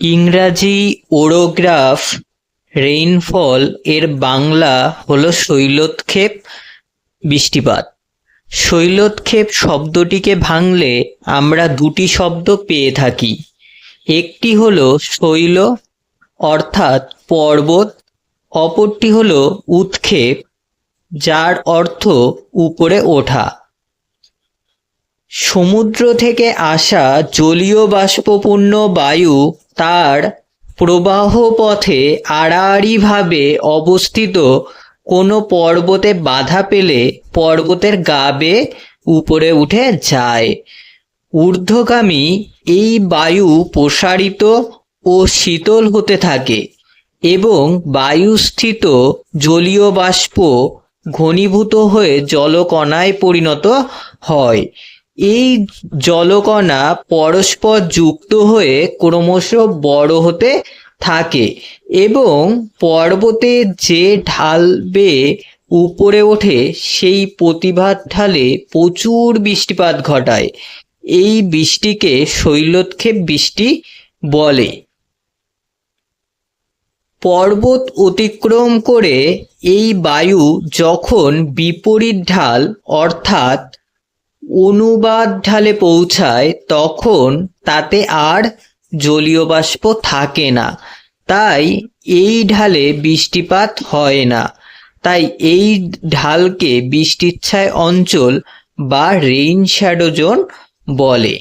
ইংরাজি ওরোগ্রাফ রেইনফল এর বাংলা হলো শৈলোৎক্ষেপ বৃষ্টিপাত। শৈলোৎক্ষেপ শব্দটিকে ভাঙলে আমরা দুটি শব্দ পেয়ে থাকি। একটি হলো শৈল অর্থাৎ পর্বত, অপরটি হলো উৎক্ষেপ যার অর্থ উপরে ওঠা। সমুদ্র থেকে আসা জলীয় বাষ্পপূর্ণ বায়ু তার প্রবাহ পথে আড়াআড়িভাবে অবস্থিত কোনো পর্বতে বাধা পেলে পর্বতের গা বেয়ে উপরে উঠে যায়। ঊর্ধ্বগামী এই বায়ু প্রসারিত ও শীতল হতে থাকে এবং বায়ুস্থিত জলীয় বাষ্প ঘনীভূত হয়ে জলকণায় পরিণত হয়। এই জলকণা পরস্পর যুক্ত হয়ে ক্রমশ বড় হতে থাকে এবং পর্বতে যে ঢাল বেয়ে উপরে ওঠে সেই প্রতিভাত ঢালে প্রচুর বৃষ্টিপাত ঘটায়। এই বৃষ্টিকে শৈলোৎক্ষেপ বৃষ্টি বলে। পর্বত অতিক্রম করে এই বায়ু যখন বিপরীত ঢাল অর্থাৎ অনুবাদ ঢালে পৌঁছায় তখন তাতে আর জলীয় বাষ্প থাকে না, তাই এই ঢালে বৃষ্টিপাত হয় না। তাই এই ঢালকে বৃষ্টিচ্ছায় অঞ্চল বা রেইন শ্যাডো জোন বলে।